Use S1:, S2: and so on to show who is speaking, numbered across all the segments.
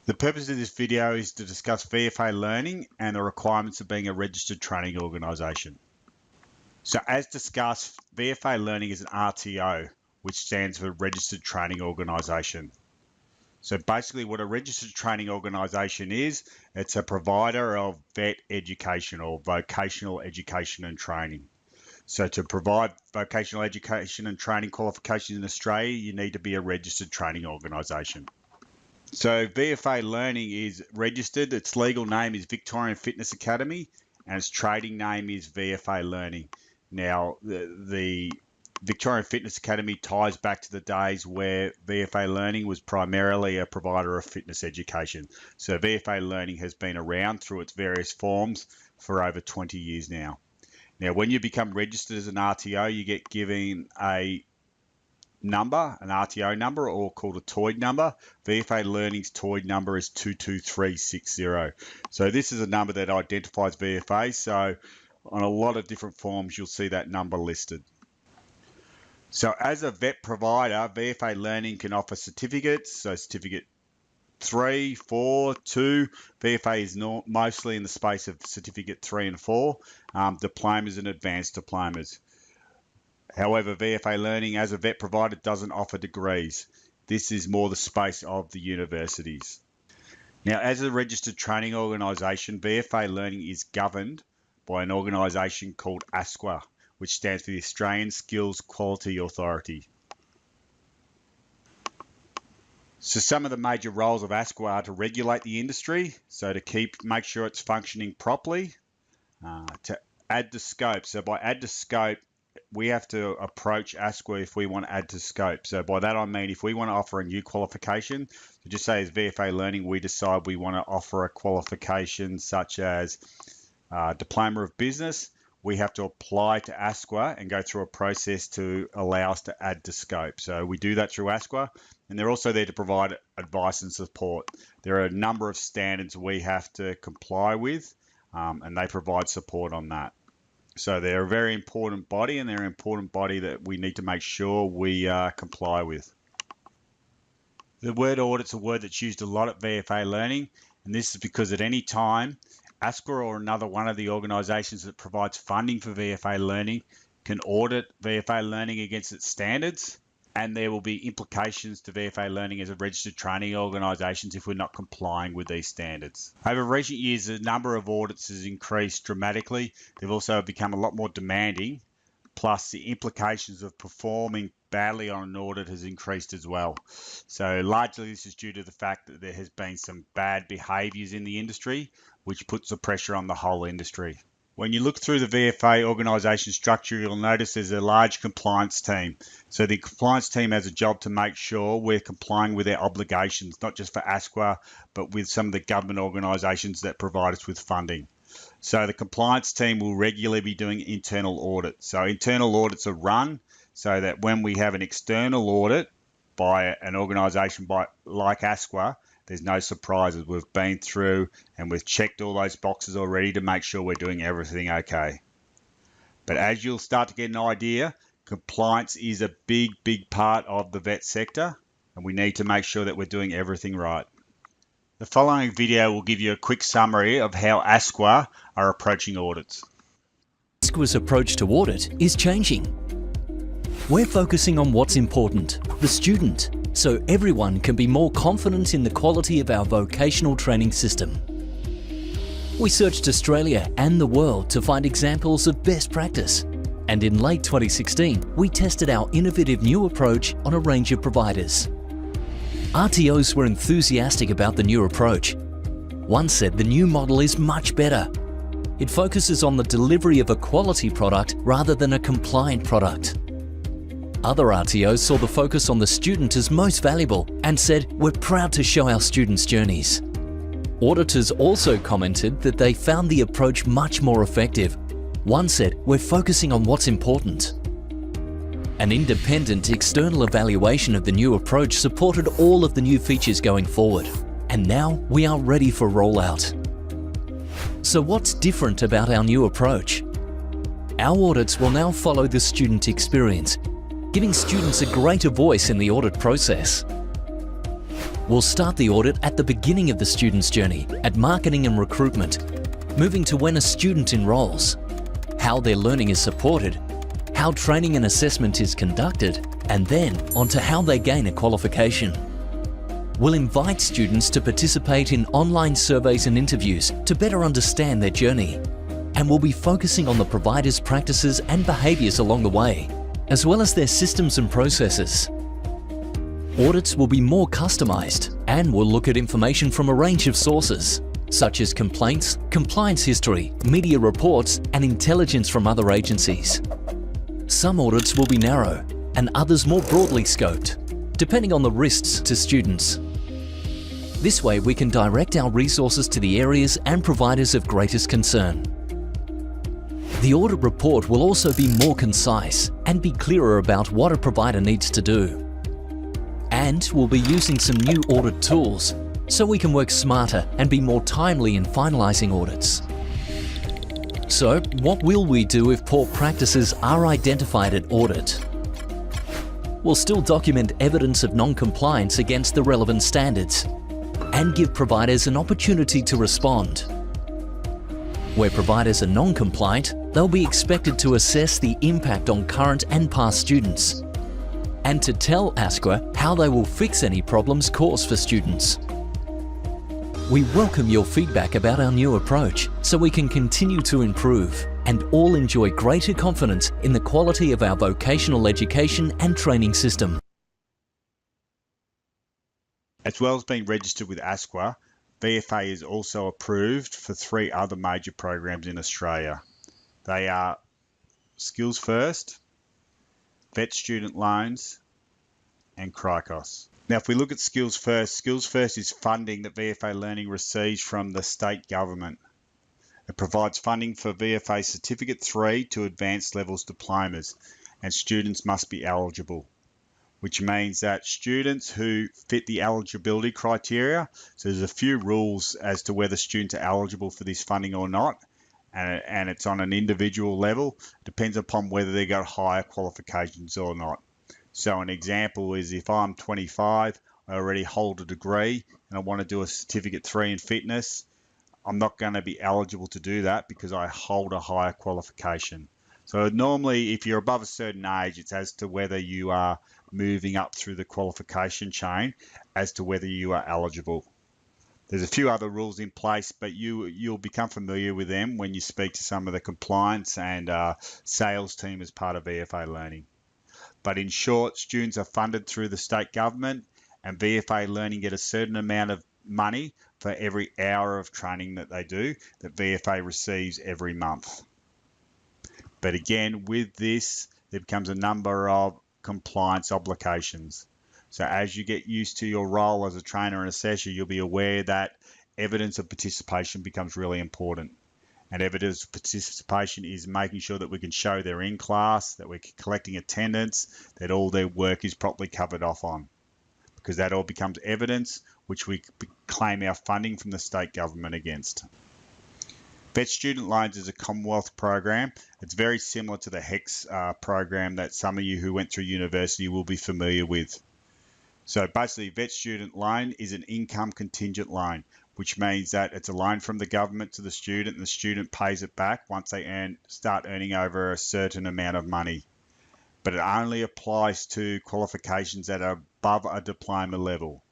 S1: The purpose of this video is to discuss VFA learning and the requirements of being a registered training organisation. So as discussed, VFA learning is an RTO, which stands for Registered Training Organisation. So basically what a registered training organisation is, it's a provider of vet education or vocational education and training. So to provide vocational education and training qualifications in Australia, you need to be a registered training organisation. So VFA Learning is registered. Its legal name is Victorian Fitness Academy and its trading name is VFA Learning. Now, the Victorian Fitness Academy ties back to the days where VFA Learning was primarily a provider of fitness education. So VFA Learning has been around through its various forms for over 20 years now. Now, when you become registered as an RTO, you get given a number, an RTO number, or called a TOID number. VFA Learning's TOID number is 22360. So this is a number that identifies VFA. So on a lot of different forms, you'll see that number listed. So as a vet provider, VFA Learning can offer certificates. So certificate 3, 4, 2. VFA is mostly in the space of certificate 3 and 4, diplomas and advanced diplomas. However, VFA Learning as a vet provider doesn't offer degrees. This is more the space of the universities. Now, as a registered training organisation, VFA Learning is governed by an organisation called ASQA, which stands for the Australian Skills Quality Authority. So some of the major roles of ASQA are to regulate the industry, so to make sure it's functioning properly, to add to scope. So by add to scope, we have to approach ASQA if we want to add to scope. So by that I mean if we want to offer a new qualification, so just say as VFA Learning we decide we want to offer a qualification such as Diploma of Business, we have to apply to ASQA and go through a process to allow us to add to scope. So we do that through ASQA, and they're also there to provide advice and support. There are a number of standards we have to comply with, and they provide support on that. So they're a very important body, and they're an important body that we need to make sure we comply with. The word audit's a word that's used a lot at VFA Learning, and this is because at any time, ASQA or another one of the organisations that provides funding for VFA Learning can audit VFA Learning against its standards, and there will be implications to VFA Learning as a registered training organisations if we're not complying with these standards. Over recent years, the number of audits has increased dramatically. They've also become a lot more demanding, plus the implications of performing badly on an audit has increased as well. So largely this is due to the fact that there has been some bad behaviours in the industry, which puts the pressure on the whole industry. When you look through the VFA organisation structure, you'll notice there's a large compliance team. So the compliance team has a job to make sure we're complying with our obligations, not just for ASQA, but with some of the government organisations that provide us with funding. So the compliance team will regularly be doing internal audits. So internal audits are run so that when we have an external audit by an organisation like ASQA, there's no surprises. We've been through and we've checked all those boxes already to make sure we're doing everything okay. But as you'll start to get an idea, compliance is a big part of the vet sector, and we need to make sure that we're doing everything right. The following video will give you a quick summary of how ASQA are approaching audits.
S2: ASQA's approach to audit is changing. We're focusing on what's important, the student, so everyone can be more confident in the quality of our vocational training system. We searched Australia and the world to find examples of best practice, and in late 2016, we tested our innovative new approach on a range of providers. RTOs were enthusiastic about the new approach. One said the new model is much better. It focuses on the delivery of a quality product rather than a compliant product. Other RTOs saw the focus on the student as most valuable and said, "We're proud to show our students' journeys." Auditors also commented that they found the approach much more effective. One said, "We're focusing on what's important." An independent external evaluation of the new approach supported all of the new features going forward, and now we are ready for rollout. So what's different about our new approach? Our audits will now follow the student experience, giving students a greater voice in the audit process. We'll start the audit at the beginning of the student's journey, at marketing and recruitment, moving to when a student enrolls, how their learning is supported, how training and assessment is conducted, and then onto how they gain a qualification. We'll invite students to participate in online surveys and interviews to better understand their journey. And we'll be focusing on the provider's practices and behaviours along the way, as well as their systems and processes. Audits will be more customised and will look at information from a range of sources, such as complaints, compliance history, media reports, and intelligence from other agencies. Some audits will be narrow and others more broadly scoped, depending on the risks to students. This way we can direct our resources to the areas and providers of greatest concern. The audit report will also be more concise and be clearer about what a provider needs to do. And we'll be using some new audit tools so we can work smarter and be more timely in finalising audits. So, what will we do if poor practices are identified at audit? We'll still document evidence of non-compliance against the relevant standards and give providers an opportunity to respond. Where providers are non-compliant, they'll be expected to assess the impact on current and past students and to tell ASQA how they will fix any problems caused for students. We welcome your feedback about our new approach so we can continue to improve and all enjoy greater confidence in the quality of our vocational education and training system.
S1: As well as being registered with ASQA, VFA is also approved for 3 other major programs in Australia. They are Skills First, Vet Student Loans, and CRICOS. Now, if we look at Skills First is funding that VFA Learning receives from the state government. It provides funding for VFA Certificate 3 to advanced levels diplomas, and students must be eligible, which means that students who fit the eligibility criteria, so there's a few rules as to whether students are eligible for this funding or not, and it's on an individual level. It depends upon whether they got higher qualifications or not. So an example is if I'm 25, I already hold a degree and I want to do a Certificate 3 in fitness, I'm not going to be eligible to do that because I hold a higher qualification. So normally if you're above a certain age, it's as to whether you are moving up through the qualification chain as to whether you are eligible. There's a few other rules in place, but you'll become familiar with them when you speak to some of the compliance and sales team as part of VFA Learning. But in short, students are funded through the state government, and VFA Learning get a certain amount of money for every hour of training that they do that VFA receives every month. But again, with this, there becomes a number of compliance obligations. So as you get used to your role as a trainer and assessor, you'll be aware that evidence of participation becomes really important. And evidence of participation is making sure that we can show they're in class, that we're collecting attendance, that all their work is properly covered off on. Because that all becomes evidence which we claim our funding from the state government against. Vet Student Loans is a Commonwealth program. It's very similar to the HEX program that some of you who went through university will be familiar with. So basically, Vet Student Loan is an income contingent loan, which means that it's a loan from the government to the student, and the student pays it back once they start earning over a certain amount of money. But it only applies to qualifications that are above a diploma level.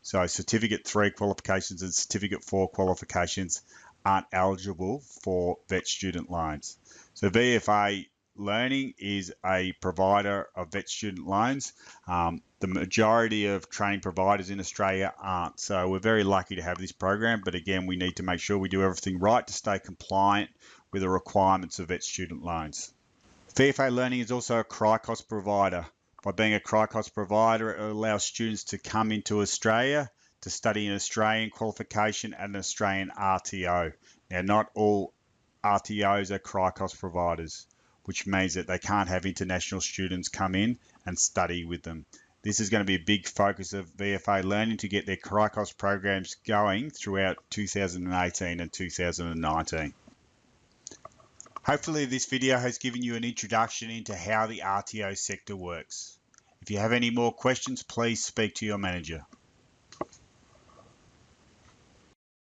S1: So Certificate 3 qualifications and Certificate 4 qualifications aren't eligible for vet student loans. So VFA Learning is a provider of vet student loans. The majority of training providers in Australia aren't. So we're very lucky to have this program, but again, we need to make sure we do everything right to stay compliant with the requirements of vet student loans. VFA Learning is also a CRICOS provider. By being a CRICOS provider, it allows students to come into Australia to study an Australian qualification and an Australian RTO. Now, not all RTOs are CRICOS providers, which means that they can't have international students come in and study with them. This is going to be a big focus of VFA Learning to get their CRICOS programs going throughout 2018 and 2019. Hopefully this video has given you an introduction into how the RTO sector works. If you have any more questions, please speak to your manager.